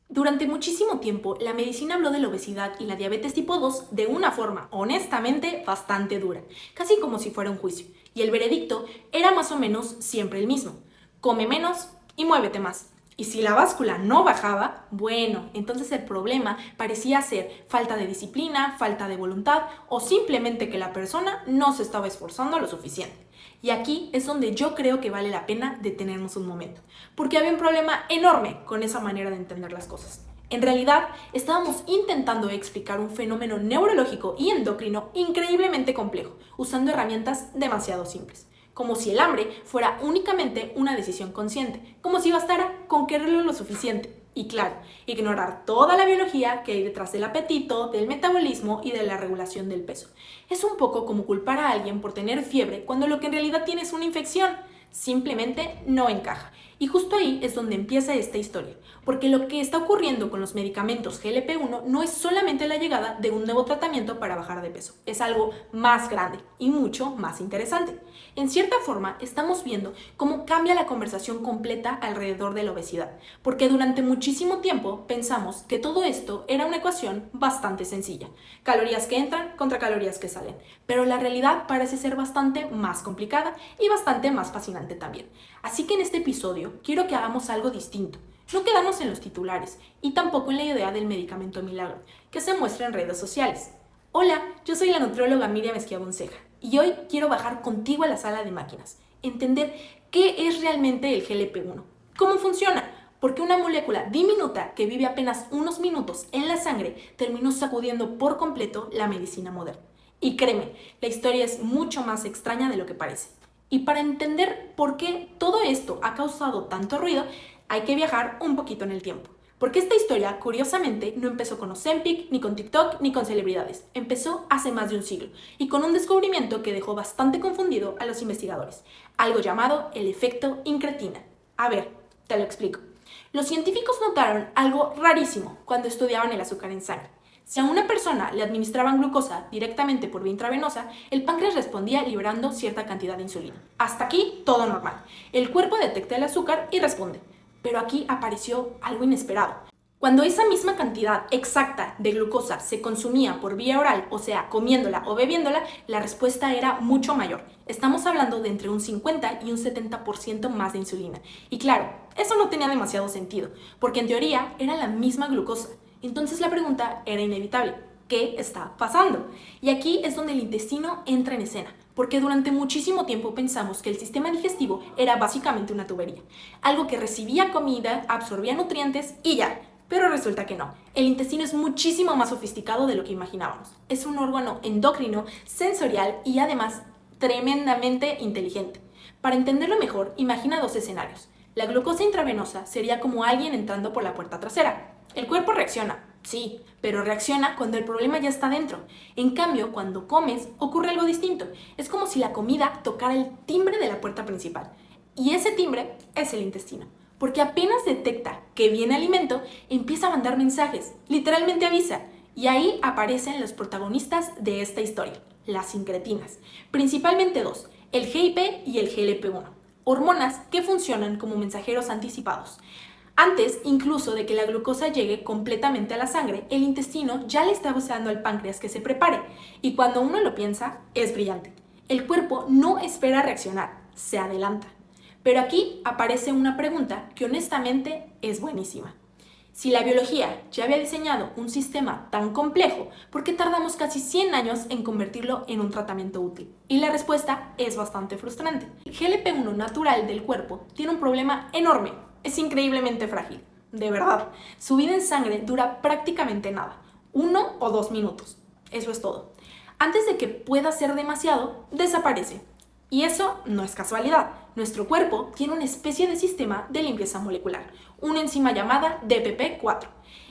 Durante muchísimo tiempo, la medicina habló de la obesidad y la diabetes tipo 2 de una forma, honestamente, bastante dura, casi como si fuera un juicio. Y el veredicto era más o menos siempre el mismo. Come menos y muévete más. Y si la báscula no bajaba, bueno, entonces el problema parecía ser falta de disciplina, falta de voluntad o simplemente que la persona no se estaba esforzando lo suficiente. Y aquí es donde yo creo que vale la pena detenernos un momento, porque había un problema enorme con esa manera de entender las cosas. En realidad, estábamos intentando explicar un fenómeno neurológico y endocrino increíblemente complejo, usando herramientas demasiado simples, como si el hambre fuera únicamente una decisión consciente, como si bastara con quererlo lo suficiente. Y claro, ignorar toda la biología que hay detrás del apetito, del metabolismo y de la regulación del peso. Es un poco como culpar a alguien por tener fiebre cuando lo que en realidad tiene es una infección. Simplemente no encaja. Y justo ahí es donde empieza esta historia, porque lo que está ocurriendo con los medicamentos GLP-1 no es solamente la llegada de un nuevo tratamiento para bajar de peso, es algo más grande y mucho más interesante. En cierta forma, estamos viendo cómo cambia la conversación completa alrededor de la obesidad, porque durante muchísimo tiempo pensamos que todo esto era una ecuación bastante sencilla, calorías que entran contra calorías que salen, pero la realidad parece ser bastante más complicada y bastante más fascinante también. Así que en este episodio quiero que hagamos algo distinto. No quedarnos en los titulares y tampoco en la idea del medicamento milagro que se muestra en redes sociales. Hola, yo soy la nutrióloga Miriam Esquiabonceja y hoy quiero bajar contigo a la sala de máquinas, entender qué es realmente el GLP-1, cómo funciona, por qué una molécula diminuta que vive apenas unos minutos en la sangre terminó sacudiendo por completo la medicina moderna. Y créeme, la historia es mucho más extraña de lo que parece. Y para entender por qué todo esto ha causado tanto ruido, hay que viajar un poquito en el tiempo. Porque esta historia, curiosamente, no empezó con Ozempic, ni con TikTok, ni con celebridades. Empezó hace más de un siglo y con un descubrimiento que dejó bastante confundido a los investigadores. Algo llamado el efecto incretina. A ver, te lo explico. Los científicos notaron algo rarísimo cuando estudiaban el azúcar en sangre. Si a una persona le administraban glucosa directamente por vía intravenosa, el páncreas respondía liberando cierta cantidad de insulina. Hasta aquí, todo normal. El cuerpo detecta el azúcar y responde. Pero aquí apareció algo inesperado. Cuando esa misma cantidad exacta de glucosa se consumía por vía oral, o sea, comiéndola o bebiéndola, la respuesta era mucho mayor. Estamos hablando de entre un 50 y un 70% más de insulina. Y claro, eso no tenía demasiado sentido, porque en teoría era la misma glucosa. Entonces la pregunta era inevitable. ¿Qué está pasando? Y aquí es donde el intestino entra en escena, porque durante muchísimo tiempo pensamos que el sistema digestivo era básicamente una tubería, algo que recibía comida, absorbía nutrientes y ya. Pero resulta que no. El intestino es muchísimo más sofisticado de lo que imaginábamos. Es un órgano endocrino, sensorial y además tremendamente inteligente. Para entenderlo mejor, imagina dos escenarios. La glucosa intravenosa sería como alguien entrando por la puerta trasera. El cuerpo reacciona, sí, pero reacciona cuando el problema ya está dentro. En cambio, cuando comes, ocurre algo distinto. Es como si la comida tocara el timbre de la puerta principal. Y ese timbre es el intestino. Porque apenas detecta que viene alimento, empieza a mandar mensajes, literalmente avisa. Y ahí aparecen los protagonistas de esta historia, las incretinas. Principalmente dos, el GIP y el GLP-1. Hormonas que funcionan como mensajeros anticipados. Antes, incluso de que la glucosa llegue completamente a la sangre, el intestino ya le está avisando al páncreas que se prepare. Y cuando uno lo piensa, es brillante. El cuerpo no espera reaccionar, se adelanta. Pero aquí aparece una pregunta que honestamente es buenísima. Si la biología ya había diseñado un sistema tan complejo, ¿por qué tardamos casi 100 años en convertirlo en un tratamiento útil? Y la respuesta es bastante frustrante. El GLP-1 natural del cuerpo tiene un problema enorme. Es increíblemente frágil. De verdad, su vida en sangre dura prácticamente nada. 1 o 2 minutos. Eso es todo. Antes de que pueda ser demasiado, desaparece. Y eso no es casualidad. Nuestro cuerpo tiene una especie de sistema de limpieza molecular, una enzima llamada DPP-4.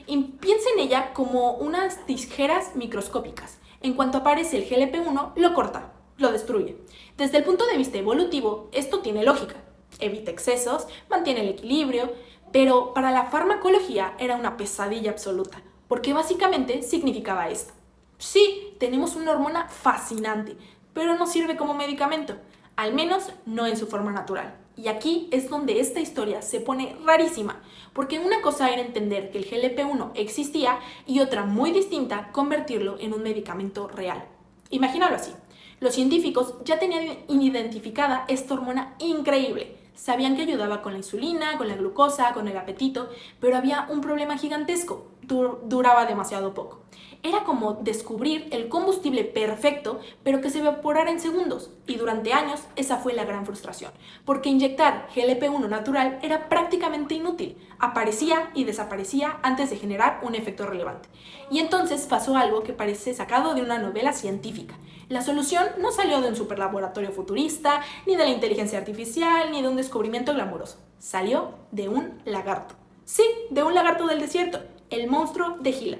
Y piensa en ella como unas tijeras microscópicas. En cuanto aparece el GLP-1, lo corta, lo destruye. Desde el punto de vista evolutivo, esto tiene lógica. Evita excesos, mantiene el equilibrio, pero para la farmacología era una pesadilla absoluta, porque básicamente significaba esto. Sí, tenemos una hormona fascinante, pero no sirve como medicamento, al menos no en su forma natural. Y aquí es donde esta historia se pone rarísima, porque una cosa era entender que el GLP-1 existía y otra muy distinta, convertirlo en un medicamento real. Imagínalo así. Los científicos ya tenían identificada esta hormona increíble. Sabían que ayudaba con la insulina, con la glucosa, con el apetito, pero había un problema gigantesco. Duraba demasiado poco. Era como descubrir el combustible perfecto, pero que se evaporara en segundos. Y durante años esa fue la gran frustración, porque inyectar GLP-1 natural era prácticamente inútil. Aparecía y desaparecía antes de generar un efecto relevante. Y entonces pasó algo que parece sacado de una novela científica. La solución no salió de un superlaboratorio futurista, ni de la inteligencia artificial, ni de un descubrimiento glamuroso. Salió de un lagarto. Sí, de un lagarto del desierto, el monstruo de Gila.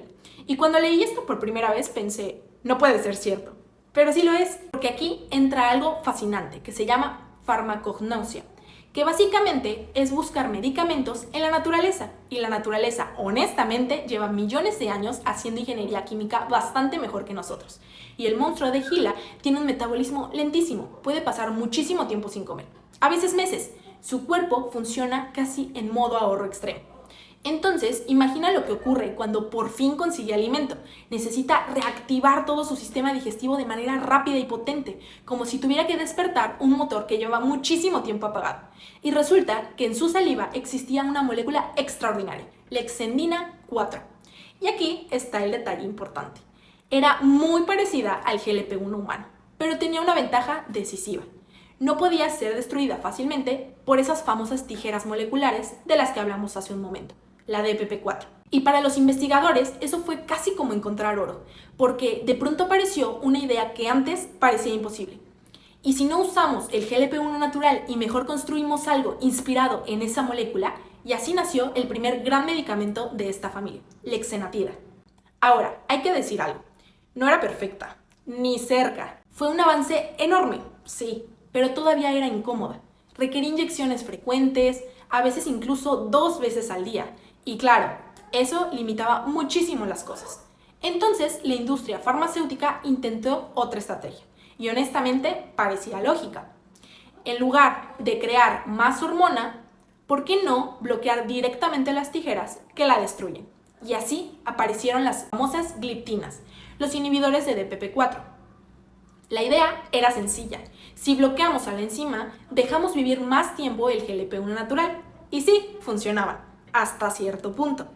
Y cuando leí esto por primera vez pensé, no puede ser cierto. Pero sí lo es, porque aquí entra algo fascinante que se llama farmacognosia, que básicamente es buscar medicamentos en la naturaleza. Y la naturaleza, honestamente, lleva millones de años haciendo ingeniería química bastante mejor que nosotros. Y el monstruo de Gila tiene un metabolismo lentísimo, puede pasar muchísimo tiempo sin comer, a veces meses. Su cuerpo funciona casi en modo ahorro extremo. Entonces, imagina lo que ocurre cuando por fin consigue alimento. Necesita reactivar todo su sistema digestivo de manera rápida y potente, como si tuviera que despertar un motor que lleva muchísimo tiempo apagado. Y resulta que en su saliva existía una molécula extraordinaria, Lexendina 4. Y aquí está el detalle importante. Era muy parecida al GLP-1 humano, pero tenía una ventaja decisiva. No podía ser destruida fácilmente por esas famosas tijeras moleculares de las que hablamos hace un momento, la DPP4. Y para los investigadores eso fue casi como encontrar oro, porque de pronto apareció una idea que antes parecía imposible. Y si no usamos el GLP-1 natural y mejor construimos algo inspirado en esa molécula, y así nació el primer gran medicamento de esta familia, Lexenatida. Ahora, hay que decir algo, no era perfecta, ni cerca. Fue un avance enorme, sí, pero todavía era incómoda. Requería inyecciones frecuentes, a veces incluso 2 veces al día. Y claro, eso limitaba muchísimo las cosas. Entonces, la industria farmacéutica intentó otra estrategia. Y honestamente, parecía lógica. En lugar de crear más hormona, ¿por qué no bloquear directamente las tijeras que la destruyen? Y así aparecieron las famosas gliptinas, los inhibidores de DPP4. La idea era sencilla. Si bloqueamos a la enzima, dejamos vivir más tiempo el GLP-1 natural. Y sí, funcionaban, hasta cierto punto.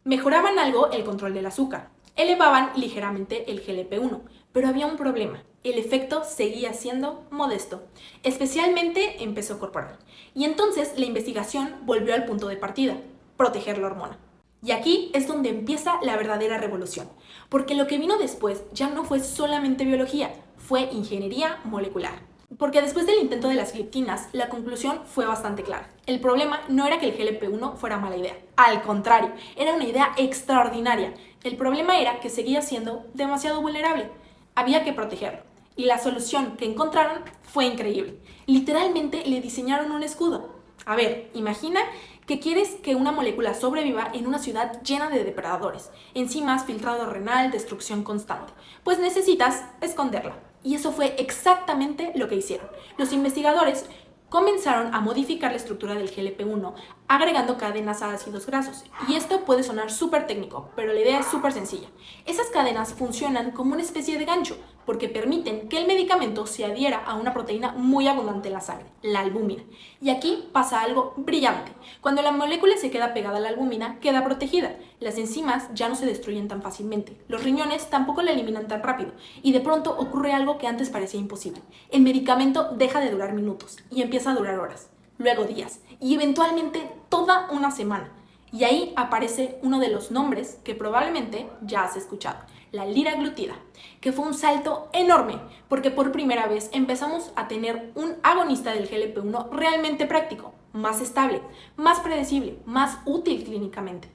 Mejoraban algo el control del azúcar, elevaban ligeramente el GLP-1, pero había un problema. El efecto seguía siendo modesto, especialmente en peso corporal. Y entonces la investigación volvió al punto de partida, proteger la hormona. Y aquí es donde empieza la verdadera revolución, porque lo que vino después ya no fue solamente biología, fue ingeniería molecular. Porque después del intento de las gliptinas, la conclusión fue bastante clara. El problema no era que el GLP-1 fuera mala idea, al contrario, era una idea extraordinaria. El problema era que seguía siendo demasiado vulnerable, había que protegerlo. Y la solución que encontraron fue increíble. Literalmente le diseñaron un escudo. A ver, imagina que quieres que una molécula sobreviva en una ciudad llena de depredadores, enzimas, filtrado renal, destrucción constante. Pues necesitas esconderla. Y eso fue exactamente lo que hicieron. Los investigadores comenzaron a modificar la estructura del GLP-1 agregando cadenas a ácidos grasos. Y esto puede sonar súper técnico, pero la idea es súper sencilla. Esas cadenas funcionan como una especie de gancho porque permiten que el medicamento se adhiera a una proteína muy abundante en la sangre, la albúmina. Y aquí pasa algo brillante. Cuando la molécula se queda pegada a la albúmina, queda protegida. Las enzimas ya no se destruyen tan fácilmente. Los riñones tampoco la eliminan tan rápido. Y de pronto ocurre algo que antes parecía imposible. El medicamento deja de durar minutos y empieza a durar horas, luego días y eventualmente toda una semana. Y ahí aparece uno de los nombres que probablemente ya has escuchado, la liraglutida, que fue un salto enorme porque por primera vez empezamos a tener un agonista del GLP-1 realmente práctico, más estable, más predecible, más útil clínicamente.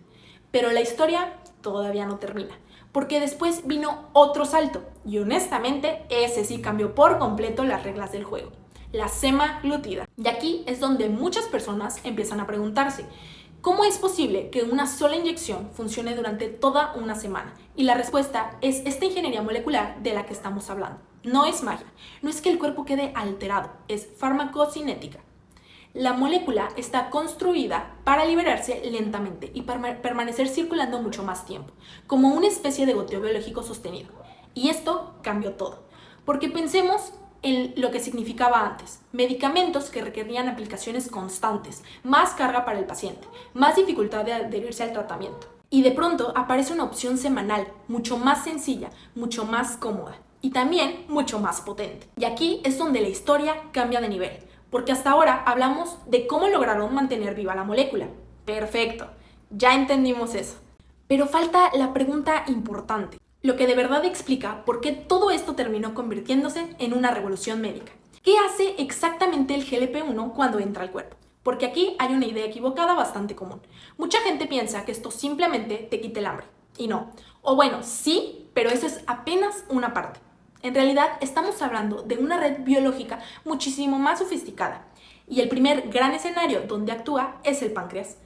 Pero la historia todavía no termina, porque después vino otro salto y honestamente ese sí cambió por completo las reglas del juego, la semaglutida. Y aquí es donde muchas personas empiezan a preguntarse, ¿cómo es posible que una sola inyección funcione durante toda una semana? Y la respuesta es esta ingeniería molecular de la que estamos hablando. No es magia, no es que el cuerpo quede alterado, es farmacocinética. La molécula está construida para liberarse lentamente y permanecer circulando mucho más tiempo, como una especie de goteo biológico sostenido. Y esto cambió todo, porque pensemos en lo que significaba antes: medicamentos que requerían aplicaciones constantes, más carga para el paciente, más dificultad de adherirse al tratamiento. Y de pronto aparece una opción semanal, mucho más sencilla, mucho más cómoda y también mucho más potente. Y aquí es donde la historia cambia de nivel, porque hasta ahora hablamos de cómo lograron mantener viva la molécula. Perfecto, ya entendimos eso. Pero falta la pregunta importante, lo que de verdad explica por qué todo esto terminó convirtiéndose en una revolución médica. ¿Qué hace exactamente el GLP-1 cuando entra al cuerpo? Porque aquí hay una idea equivocada bastante común. Mucha gente piensa que esto simplemente te quita el hambre. Y no. O bueno, sí, pero eso es apenas una parte. En realidad estamos hablando de una red biológica muchísimo más sofisticada. Y el primer gran escenario donde actúa es el páncreas.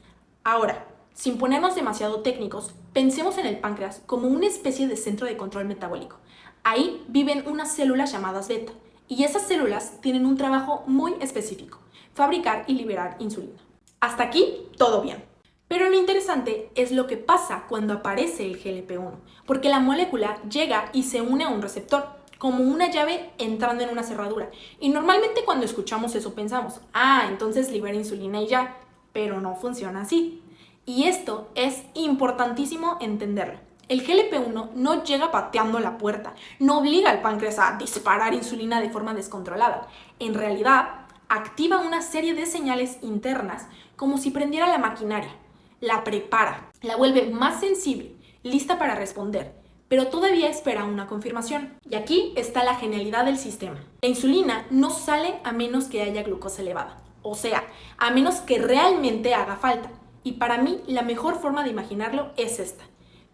Ahora, sin ponernos demasiado técnicos, pensemos en el páncreas como una especie de centro de control metabólico. Ahí viven unas células llamadas beta. Y esas células tienen un trabajo muy específico: fabricar y liberar insulina. Hasta aquí, todo bien. Pero lo interesante es lo que pasa cuando aparece el GLP-1, porque la molécula llega y se une a un receptor, como una llave entrando en una cerradura. Y normalmente cuando escuchamos eso pensamos, entonces libera insulina y ya, pero no funciona así. Y esto es importantísimo entenderlo. El GLP-1 no llega pateando la puerta, no obliga al páncreas a disparar insulina de forma descontrolada. En realidad, activa una serie de señales internas como si prendiera la maquinaria. La prepara, la vuelve más sensible, lista para responder, pero todavía espera una confirmación. Y aquí está la genialidad del sistema. La insulina no sale a menos que haya glucosa elevada, o sea, a menos que realmente haga falta. Y para mí, la mejor forma de imaginarlo es esta.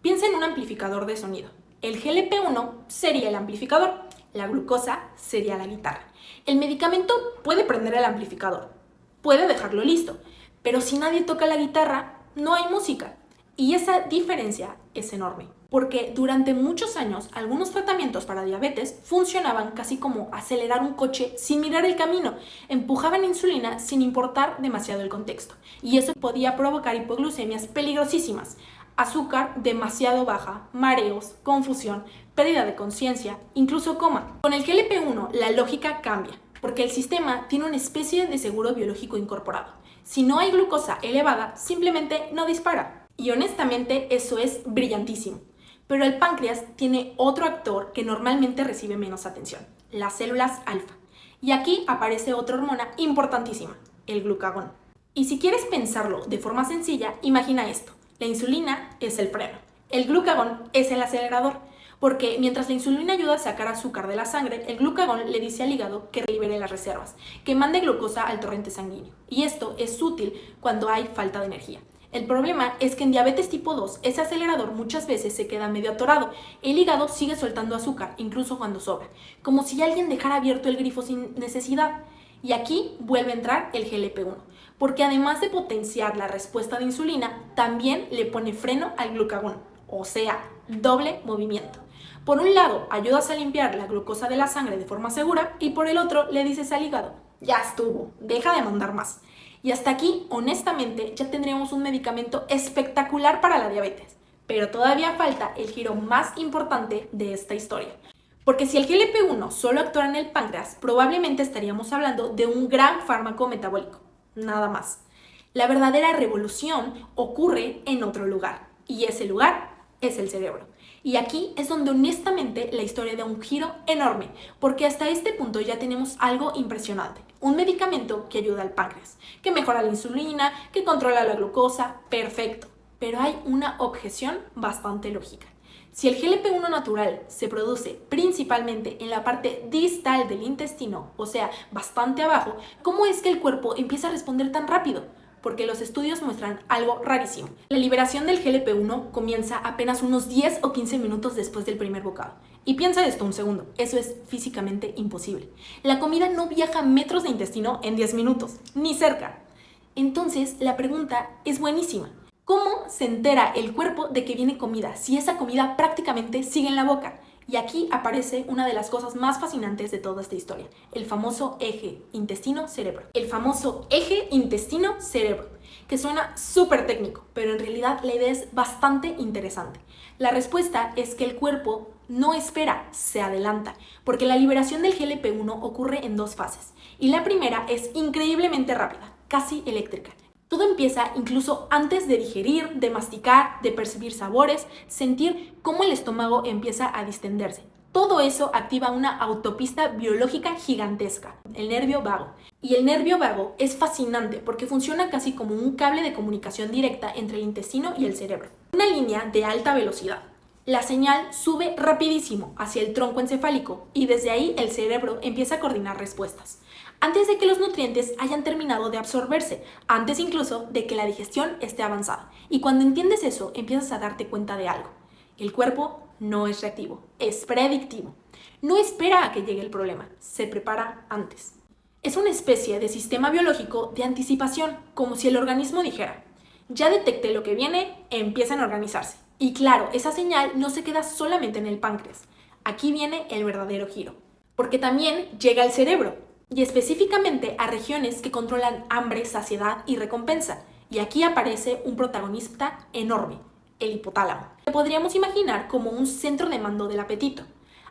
Piensa en un amplificador de sonido. El GLP-1 sería el amplificador, la glucosa sería la guitarra. El medicamento puede prender el amplificador, puede dejarlo listo, pero si nadie toca la guitarra, no hay música. Y esa diferencia es enorme, porque durante muchos años algunos tratamientos para diabetes funcionaban casi como acelerar un coche sin mirar el camino. Empujaban insulina sin importar demasiado el contexto, y eso podía provocar hipoglucemias peligrosísimas, azúcar demasiado baja, mareos, confusión, pérdida de conciencia, incluso coma. Con el GLP-1 la lógica cambia, porque el sistema tiene una especie de seguro biológico incorporado. Si no hay glucosa elevada, simplemente no dispara. Y honestamente eso es brillantísimo. Pero el páncreas tiene otro actor que normalmente recibe menos atención: las células alfa. Y aquí aparece otra hormona importantísima, el glucagón. Y si quieres pensarlo de forma sencilla, imagina esto. La insulina es el freno, el glucagón es el acelerador, porque mientras la insulina ayuda a sacar azúcar de la sangre, el glucagón le dice al hígado que libere las reservas, que mande glucosa al torrente sanguíneo. Y esto es útil cuando hay falta de energía. El problema es que en diabetes tipo 2, ese acelerador muchas veces se queda medio atorado. El hígado sigue soltando azúcar, incluso cuando sobra, como si alguien dejara abierto el grifo sin necesidad. Y aquí vuelve a entrar el GLP-1, porque además de potenciar la respuesta de insulina, también le pone freno al glucagón, o sea, doble movimiento. Por un lado, ayudas a limpiar la glucosa de la sangre de forma segura, y por el otro, le dices al hígado: ya estuvo, deja de mandar más. Y hasta aquí, honestamente, ya tendríamos un medicamento espectacular para la diabetes. Pero todavía falta el giro más importante de esta historia. Porque si el GLP-1 solo actuara en el páncreas, probablemente estaríamos hablando de un gran fármaco metabólico. Nada más. La verdadera revolución ocurre en otro lugar, y ese lugar es el cerebro. Y aquí es donde honestamente la historia da un giro enorme, porque hasta este punto ya tenemos algo impresionante. Un medicamento que ayuda al páncreas, que mejora la insulina, que controla la glucosa, perfecto. Pero hay una objeción bastante lógica. Si el GLP-1 natural se produce principalmente en la parte distal del intestino, o sea, bastante abajo, ¿cómo es que el cuerpo empieza a responder tan rápido? Porque los estudios muestran algo rarísimo. La liberación del GLP-1 comienza apenas unos 10 o 15 minutos después del primer bocado. Y piensa esto un segundo, eso es físicamente imposible. La comida no viaja metros de intestino en 10 minutos, ni cerca. Entonces, la pregunta es buenísima. ¿Cómo se entera el cuerpo de que viene comida si esa comida prácticamente sigue en la boca? Y aquí aparece una de las cosas más fascinantes de toda esta historia, el famoso eje intestino-cerebro. El famoso eje intestino-cerebro, que suena súper técnico, pero en realidad la idea es bastante interesante. La respuesta es que el cuerpo no espera, se adelanta, porque la liberación del GLP-1 ocurre en 2 fases, y la primera es increíblemente rápida, casi eléctrica. Todo empieza incluso antes de digerir, de masticar, de percibir sabores, sentir cómo el estómago empieza a distenderse. Todo eso activa una autopista biológica gigantesca, el nervio vago. Y el nervio vago es fascinante porque funciona casi como un cable de comunicación directa entre el intestino y el cerebro. Una línea de alta velocidad. La señal sube rapidísimo hacia el tronco encefálico y desde ahí el cerebro empieza a coordinar respuestas, antes de que los nutrientes hayan terminado de absorberse, antes incluso de que la digestión esté avanzada. Y cuando entiendes eso, empiezas a darte cuenta de algo. El cuerpo no es reactivo, es predictivo. No espera a que llegue el problema, se prepara antes. Es una especie de sistema biológico de anticipación, como si el organismo dijera: ya detecté lo que viene, empiezan a organizarse. Y claro, esa señal no se queda solamente en el páncreas. Aquí viene el verdadero giro, porque también llega al cerebro, y específicamente a regiones que controlan hambre, saciedad y recompensa. Y aquí aparece un protagonista enorme, el hipotálamo. Lo podríamos imaginar como un centro de mando del apetito.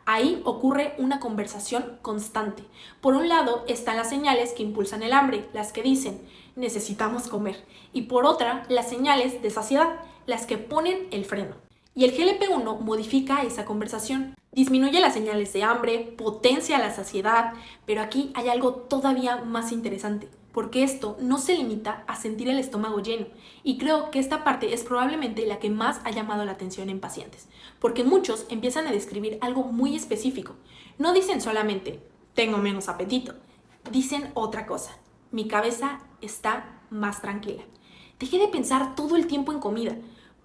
Ahí ocurre una conversación constante. Por un lado están las señales que impulsan el hambre, las que dicen necesitamos comer. Y por otra, las señales de saciedad, las que ponen el freno. Y el GLP-1 modifica esa conversación. Disminuye las señales de hambre, potencia la saciedad, pero aquí hay algo todavía más interesante, porque esto no se limita a sentir el estómago lleno, y creo que esta parte es probablemente la que más ha llamado la atención en pacientes, porque muchos empiezan a describir algo muy específico. No dicen solamente, tengo menos apetito, dicen otra cosa, mi cabeza está más tranquila. Dejé de pensar todo el tiempo en comida,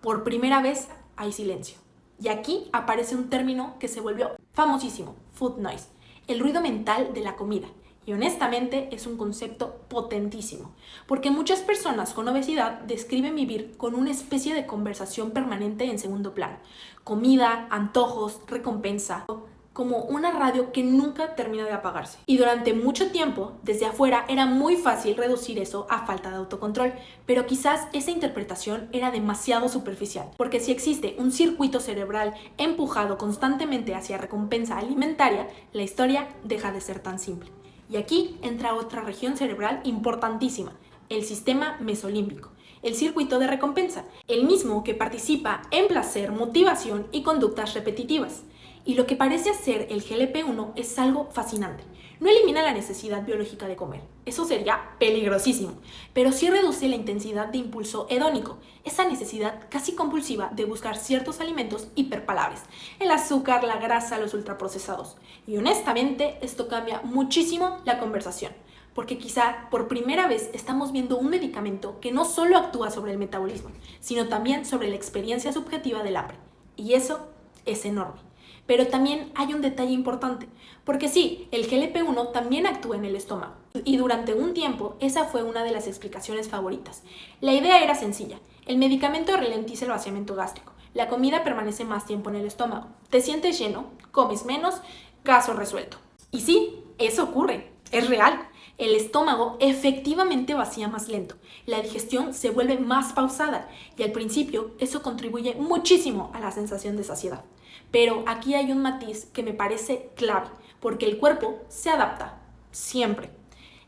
por primera vez hay silencio. Y aquí aparece un término que se volvió famosísimo, food noise, el ruido mental de la comida. Y honestamente es un concepto potentísimo, porque muchas personas con obesidad describen vivir con una especie de conversación permanente en segundo plano. Comida, antojos, recompensa, como una radio que nunca termina de apagarse. Y durante mucho tiempo, desde afuera, era muy fácil reducir eso a falta de autocontrol, pero quizás esa interpretación era demasiado superficial, porque si existe un circuito cerebral empujado constantemente hacia recompensa alimentaria, la historia deja de ser tan simple. Y aquí entra otra región cerebral importantísima, el sistema mesolímbico, el circuito de recompensa, el mismo que participa en placer, motivación y conductas repetitivas. Y lo que parece hacer el GLP-1 es algo fascinante. No elimina la necesidad biológica de comer, eso sería peligrosísimo, pero sí reduce la intensidad de impulso hedónico, esa necesidad casi compulsiva de buscar ciertos alimentos hiperpalables, el azúcar, la grasa, los ultraprocesados. Y honestamente, esto cambia muchísimo la conversación, porque quizá por primera vez estamos viendo un medicamento que no solo actúa sobre el metabolismo, sino también sobre la experiencia subjetiva del hambre. Y eso es enorme. Pero también hay un detalle importante, porque sí, el GLP-1 también actúa en el estómago, y durante un tiempo esa fue una de las explicaciones favoritas. La idea era sencilla, el medicamento ralentiza el vaciamiento gástrico, la comida permanece más tiempo en el estómago, te sientes lleno, comes menos, caso resuelto. Y sí, eso ocurre, es real. El estómago efectivamente vacía más lento, la digestión se vuelve más pausada y al principio eso contribuye muchísimo a la sensación de saciedad. Pero aquí hay un matiz que me parece clave, porque el cuerpo se adapta, siempre.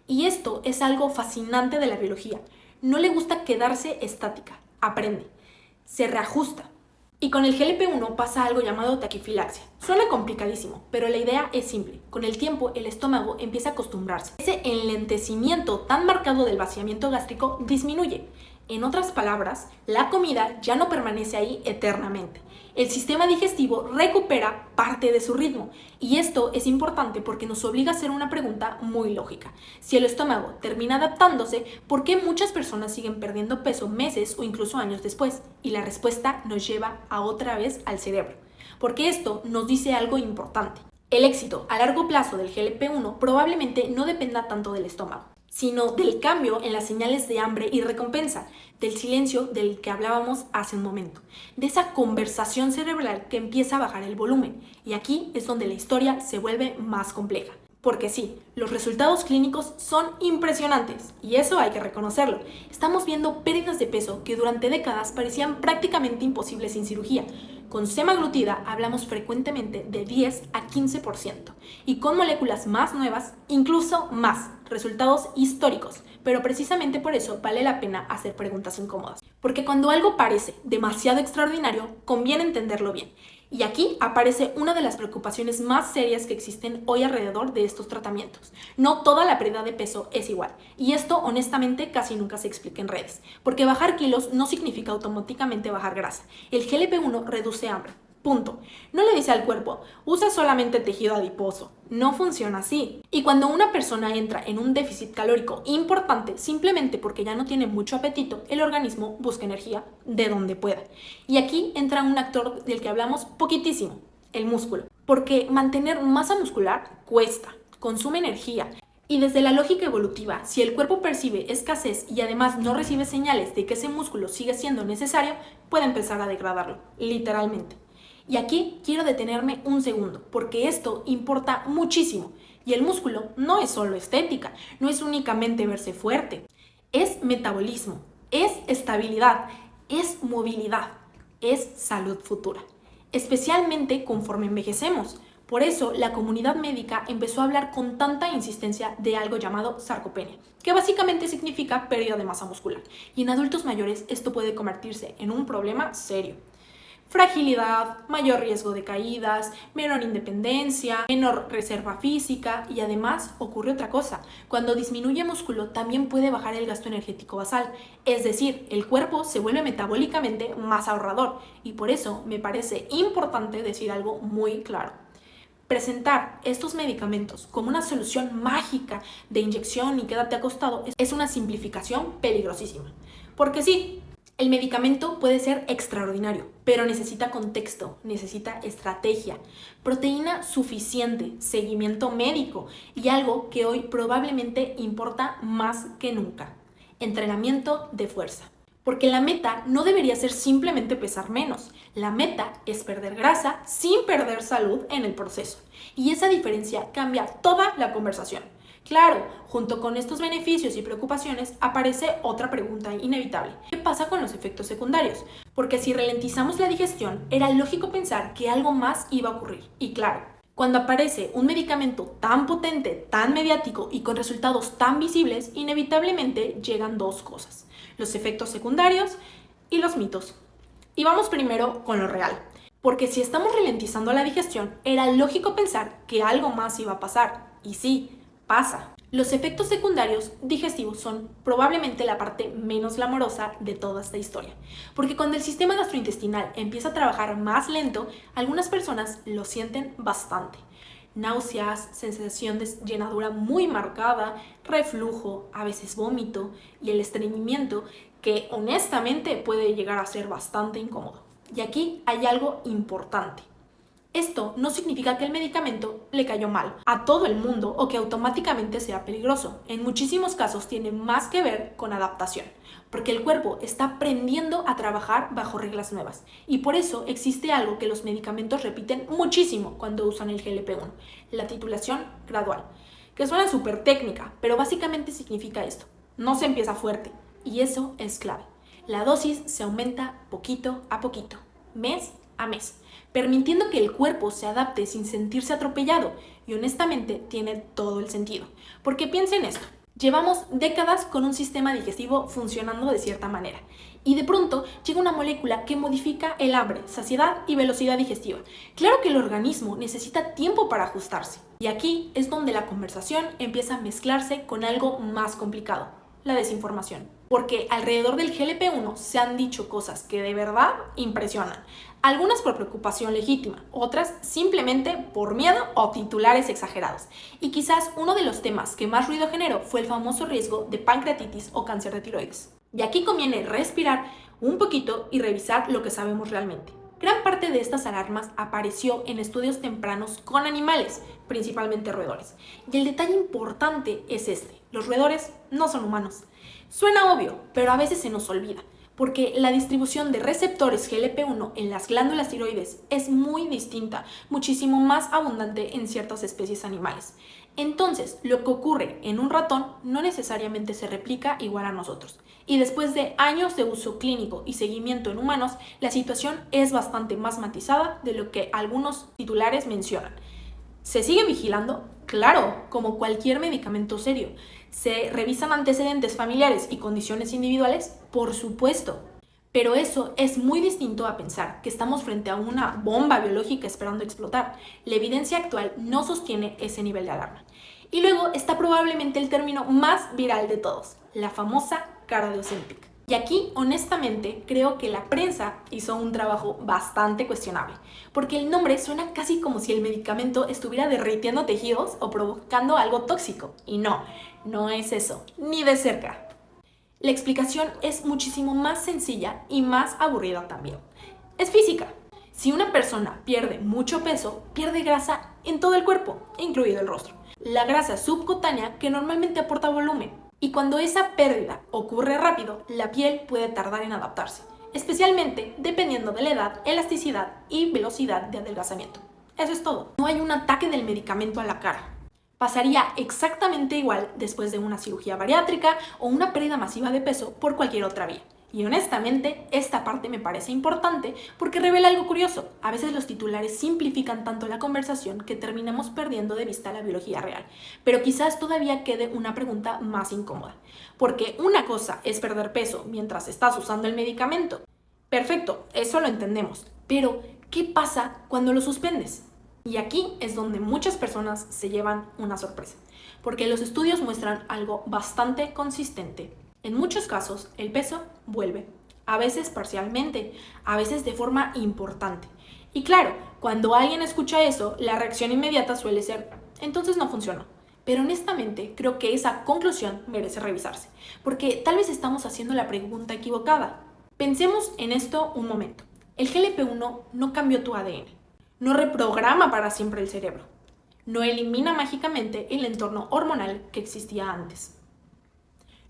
Y esto es algo fascinante de la biología. No le gusta quedarse estática, aprende, se reajusta. Y con el GLP-1 pasa algo llamado taquifilaxia. Suena complicadísimo, pero la idea es simple. Con el tiempo, el estómago empieza a acostumbrarse. Ese enlentecimiento tan marcado del vaciamiento gástrico disminuye. En otras palabras, la comida ya no permanece ahí eternamente. El sistema digestivo recupera parte de su ritmo. Y esto es importante porque nos obliga a hacer una pregunta muy lógica. Si el estómago termina adaptándose, ¿por qué muchas personas siguen perdiendo peso meses o incluso años después? Y la respuesta nos lleva a otra vez al cerebro. Porque esto nos dice algo importante. El éxito a largo plazo del GLP-1 probablemente no dependa tanto del estómago, sino del cambio en las señales de hambre y recompensa, del silencio del que hablábamos hace un momento, de esa conversación cerebral que empieza a bajar el volumen. Y aquí es donde la historia se vuelve más compleja. Porque sí, los resultados clínicos son impresionantes, y eso hay que reconocerlo. Estamos viendo pérdidas de peso que durante décadas parecían prácticamente imposibles sin cirugía. Con semaglutida hablamos frecuentemente de 10 a 15%, y con moléculas más nuevas, incluso más. Resultados históricos, pero precisamente por eso vale la pena hacer preguntas incómodas. Porque cuando algo parece demasiado extraordinario, conviene entenderlo bien. Y aquí aparece una de las preocupaciones más serias que existen hoy alrededor de estos tratamientos. No toda la pérdida de peso es igual, y esto honestamente casi nunca se explica en redes, porque bajar kilos no significa automáticamente bajar grasa. El GLP-1 reduce hambre. Punto. No le dice al cuerpo, usa solamente tejido adiposo. No funciona así. Y cuando una persona entra en un déficit calórico importante simplemente porque ya no tiene mucho apetito, el organismo busca energía de donde pueda. Y aquí entra un actor del que hablamos poquitísimo, el músculo. Porque mantener masa muscular cuesta, consume energía. Y desde la lógica evolutiva, si el cuerpo percibe escasez y además no recibe señales de que ese músculo sigue siendo necesario, puede empezar a degradarlo, literalmente. Y aquí quiero detenerme un segundo, porque esto importa muchísimo. Y el músculo no es solo estética, no es únicamente verse fuerte. Es metabolismo, es estabilidad, es movilidad, es salud futura. Especialmente conforme envejecemos. Por eso la comunidad médica empezó a hablar con tanta insistencia de algo llamado sarcopenia, que básicamente significa pérdida de masa muscular. Y en adultos mayores esto puede convertirse en un problema serio. Fragilidad, mayor riesgo de caídas, menor independencia, menor reserva física y además ocurre otra cosa. Cuando disminuye músculo también puede bajar el gasto energético basal, es decir, el cuerpo se vuelve metabólicamente más ahorrador y por eso me parece importante decir algo muy claro. Presentar estos medicamentos como una solución mágica de inyección y quédate acostado es una simplificación peligrosísima. Porque sí, el medicamento puede ser extraordinario, pero necesita contexto, necesita estrategia, proteína suficiente, seguimiento médico y algo que hoy probablemente importa más que nunca, entrenamiento de fuerza. Porque la meta no debería ser simplemente pesar menos, la meta es perder grasa sin perder salud en el proceso. Y esa diferencia cambia toda la conversación. Claro, junto con estos beneficios y preocupaciones aparece otra pregunta inevitable. ¿Qué pasa con los efectos secundarios? Porque si ralentizamos la digestión, era lógico pensar que algo más iba a ocurrir. Y claro, cuando aparece un medicamento tan potente, tan mediático y con resultados tan visibles, inevitablemente llegan dos cosas: los efectos secundarios y los mitos. Y vamos primero con lo real. Porque si estamos ralentizando la digestión, era lógico pensar que algo más iba a pasar. Y sí, pasa. Los efectos secundarios digestivos son probablemente la parte menos glamorosa de toda esta historia, porque cuando el sistema gastrointestinal empieza a trabajar más lento, algunas personas lo sienten bastante. Náuseas, sensación de llenadura muy marcada, reflujo, a veces vómito y el estreñimiento que honestamente puede llegar a ser bastante incómodo. Y aquí hay algo importante. Esto no significa que el medicamento le cayó mal a todo el mundo o que automáticamente sea peligroso. En muchísimos casos tiene más que ver con adaptación, porque el cuerpo está aprendiendo a trabajar bajo reglas nuevas. Y por eso existe algo que los medicamentos repiten muchísimo cuando usan el GLP-1, la titulación gradual, que suena súper técnica, pero básicamente significa esto: no se empieza fuerte, y eso es clave. La dosis se aumenta poquito a poquito, mes a mes, permitiendo que el cuerpo se adapte sin sentirse atropellado, y honestamente tiene todo el sentido. Porque piensen esto, llevamos décadas con un sistema digestivo funcionando de cierta manera, y de pronto llega una molécula que modifica el hambre, saciedad y velocidad digestiva. Claro que el organismo necesita tiempo para ajustarse, y aquí es donde la conversación empieza a mezclarse con algo más complicado: la desinformación. Porque alrededor del GLP-1 se han dicho cosas que de verdad impresionan. Algunas por preocupación legítima, otras simplemente por miedo o titulares exagerados. Y quizás uno de los temas que más ruido generó fue el famoso riesgo de pancreatitis o cáncer de tiroides. Y aquí conviene respirar un poquito y revisar lo que sabemos realmente. Gran parte de estas alarmas apareció en estudios tempranos con animales, principalmente roedores. Y el detalle importante es este: Los roedores no son humanos. Suena obvio, pero a veces se nos olvida, porque la distribución de receptores GLP-1 en las glándulas tiroides es muy distinta, muchísimo más abundante en ciertas especies animales. Entonces, lo que ocurre en un ratón no necesariamente se replica igual a nosotros. Y después de años de uso clínico y seguimiento en humanos, la situación es bastante más matizada de lo que algunos titulares mencionan. ¿Se sigue vigilando? Claro, como cualquier medicamento serio. ¿Se revisan antecedentes familiares y condiciones individuales? Por supuesto. Pero eso es muy distinto a pensar que estamos frente a una bomba biológica esperando explotar. La evidencia actual no sostiene ese nivel de alarma. Y luego está probablemente el término más viral de todos, la famosa cara de Ozempic. Y aquí, honestamente, creo que la prensa hizo un trabajo bastante cuestionable, porque el nombre suena casi como si el medicamento estuviera derritiendo tejidos o provocando algo tóxico. Y no, no es eso, ni de cerca. La explicación es muchísimo más sencilla y más aburrida también. Es física. Si una persona pierde mucho peso, pierde grasa en todo el cuerpo, incluido el rostro. La grasa subcutánea que normalmente aporta volumen. Y cuando esa pérdida ocurre rápido, la piel puede tardar en adaptarse, especialmente dependiendo de la edad, elasticidad y velocidad de adelgazamiento. Eso es todo. No hay un ataque del medicamento a la cara. Pasaría exactamente igual después de una cirugía bariátrica o una pérdida masiva de peso por cualquier otra vía. Y honestamente, esta parte me parece importante porque revela algo curioso. A veces los titulares simplifican tanto la conversación que terminamos perdiendo de vista la biología real. Pero quizás todavía quede una pregunta más incómoda. Porque una cosa es perder peso mientras estás usando el medicamento. Perfecto, eso lo entendemos. Pero, ¿qué pasa cuando lo suspendes? Y aquí es donde muchas personas se llevan una sorpresa. Porque los estudios muestran algo bastante consistente. En muchos casos, el peso vuelve, a veces parcialmente, a veces de forma importante. Y claro, cuando alguien escucha eso, la reacción inmediata suele ser, entonces no funcionó. Pero honestamente, creo que esa conclusión merece revisarse, porque tal vez estamos haciendo la pregunta equivocada. Pensemos en esto un momento. El GLP-1 no cambió tu ADN, no reprograma para siempre el cerebro, no elimina mágicamente el entorno hormonal que existía antes.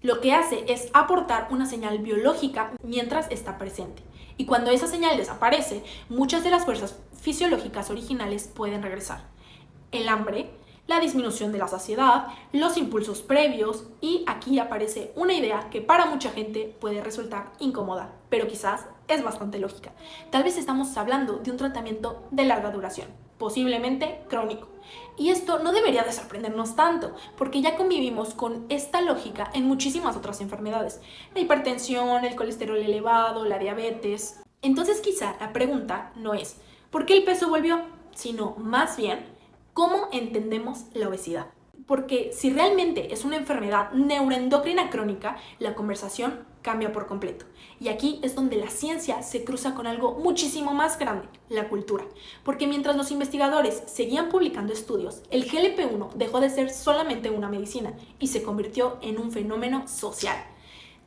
Lo que hace es aportar una señal biológica mientras está presente. Y cuando esa señal desaparece, muchas de las fuerzas fisiológicas originales pueden regresar. El hambre, la disminución de la saciedad, los impulsos previos, y aquí aparece una idea que para mucha gente puede resultar incómoda, pero quizás es bastante lógica. Tal vez estamos hablando de un tratamiento de larga duración, posiblemente crónico. Y esto no debería de sorprendernos tanto, porque ya convivimos con esta lógica en muchísimas otras enfermedades. La hipertensión, el colesterol elevado, la diabetes. Entonces quizá la pregunta no es ¿por qué el peso volvió?, sino más bien ¿cómo entendemos la obesidad? Porque si realmente es una enfermedad neuroendocrina crónica, la conversación cambia por completo. Y aquí es donde la ciencia se cruza con algo muchísimo más grande, la cultura. Porque mientras los investigadores seguían publicando estudios, el GLP-1 dejó de ser solamente una medicina y se convirtió en un fenómeno social.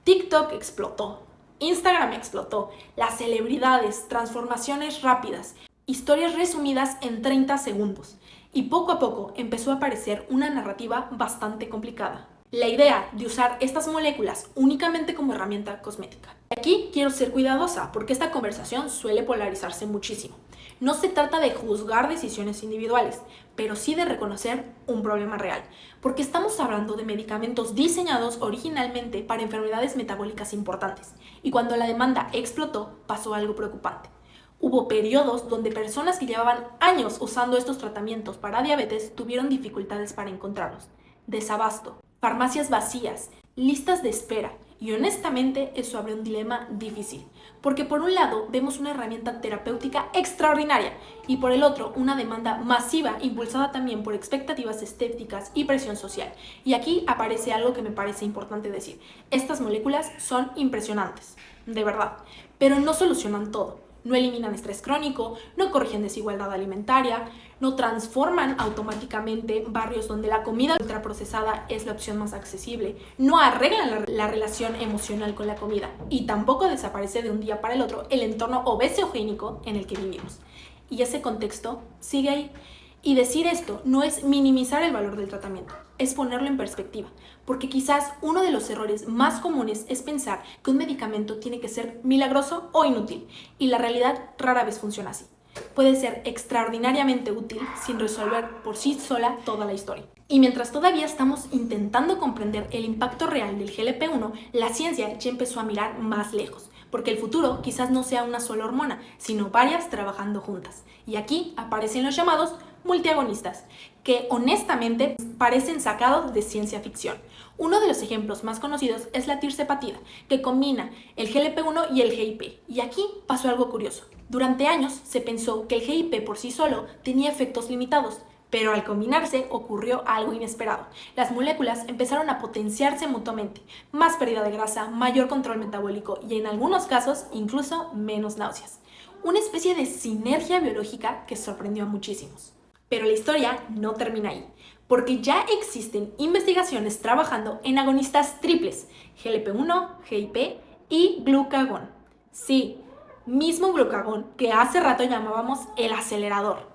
TikTok explotó, Instagram explotó, las celebridades, transformaciones rápidas, historias resumidas en 30 segundos. Y poco a poco empezó a aparecer una narrativa bastante complicada. La idea de usar estas moléculas únicamente como herramienta cosmética. Aquí quiero ser cuidadosa porque esta conversación suele polarizarse muchísimo. No se trata de juzgar decisiones individuales, pero sí de reconocer un problema real, porque estamos hablando de medicamentos diseñados originalmente para enfermedades metabólicas importantes, y cuando la demanda explotó, pasó algo preocupante. Hubo periodos donde personas que llevaban años usando estos tratamientos para diabetes tuvieron dificultades para encontrarlos. Desabasto, farmacias vacías, listas de espera, y honestamente eso abre un dilema difícil, porque por un lado vemos una herramienta terapéutica extraordinaria y por el otro una demanda masiva impulsada también por expectativas estéticas y presión social. Y aquí aparece algo que me parece importante decir. Estas moléculas son impresionantes, de verdad, pero no solucionan todo. No eliminan estrés crónico, no corrigen desigualdad alimentaria, no transforman automáticamente barrios donde la comida ultraprocesada es la opción más accesible, no arreglan la relación emocional con la comida y tampoco desaparece de un día para el otro el entorno obesogénico en el que vivimos. Y ese contexto sigue ahí. Y decir esto no es minimizar el valor del tratamiento, es ponerlo en perspectiva, porque quizás uno de los errores más comunes es pensar que un medicamento tiene que ser milagroso o inútil, y la realidad rara vez funciona así. Puede ser extraordinariamente útil sin resolver por sí sola toda la historia. Y mientras todavía estamos intentando comprender el impacto real del GLP-1, la ciencia ya empezó a mirar más lejos, porque el futuro quizás no sea una sola hormona, sino varias trabajando juntas. Y aquí aparecen los llamados multiagonistas, que honestamente parecen sacados de ciencia ficción. Uno de los ejemplos más conocidos es la tirzepatida, que combina el GLP-1 y el GIP. Y aquí pasó algo curioso. Durante años se pensó que el GIP por sí solo tenía efectos limitados, pero al combinarse ocurrió algo inesperado. Las moléculas empezaron a potenciarse mutuamente, más pérdida de grasa, mayor control metabólico y en algunos casos incluso menos náuseas. Una especie de sinergia biológica que sorprendió a muchísimos. Pero la historia no termina ahí, porque ya existen investigaciones trabajando en agonistas triples, GLP-1, GIP y glucagón. Sí, mismo glucagón que hace rato llamábamos el acelerador.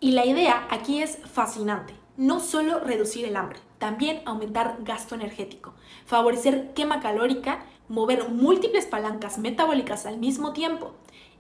Y la idea aquí es fascinante. No solo reducir el hambre, también aumentar gasto energético, favorecer quema calórica, mover múltiples palancas metabólicas al mismo tiempo.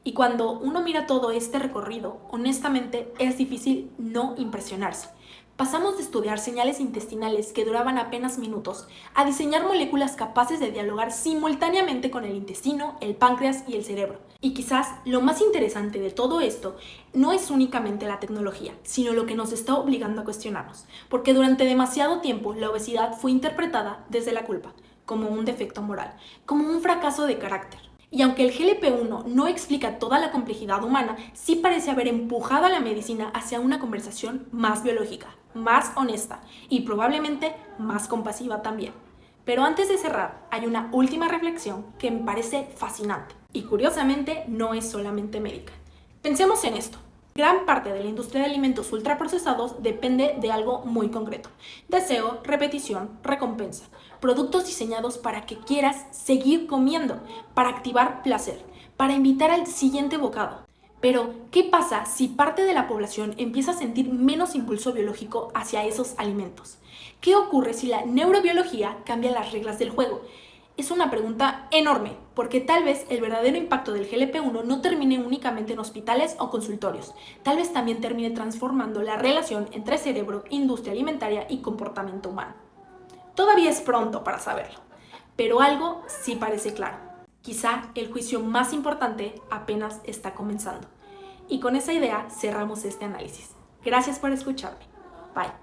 Y cuando uno mira todo este recorrido, honestamente es difícil no impresionarse. Pasamos de estudiar señales intestinales que duraban apenas minutos a diseñar moléculas capaces de dialogar simultáneamente con el intestino, el páncreas y el cerebro. Y quizás lo más interesante de todo esto no es únicamente la tecnología, sino lo que nos está obligando a cuestionarnos, porque durante demasiado tiempo la obesidad fue interpretada desde la culpa, como un defecto moral, como un fracaso de carácter. Y aunque el GLP-1 no explica toda la complejidad humana, sí parece haber empujado a la medicina hacia una conversación más biológica, más honesta y probablemente más compasiva también. Pero antes de cerrar, hay una última reflexión que me parece fascinante y curiosamente no es solamente médica. Pensemos en esto. Gran parte de la industria de alimentos ultraprocesados depende de algo muy concreto: deseo, repetición, recompensa. Productos diseñados para que quieras seguir comiendo, para activar placer, para invitar al siguiente bocado. Pero, ¿qué pasa si parte de la población empieza a sentir menos impulso biológico hacia esos alimentos? ¿Qué ocurre si la neurobiología cambia las reglas del juego? Es una pregunta enorme, porque tal vez el verdadero impacto del GLP-1 no termine únicamente en hospitales o consultorios. Tal vez también termine transformando la relación entre cerebro, industria alimentaria y comportamiento humano. Todavía es pronto para saberlo, pero algo sí parece claro. Quizá el juicio más importante apenas está comenzando. Y con esa idea cerramos este análisis. Gracias por escucharme. Bye.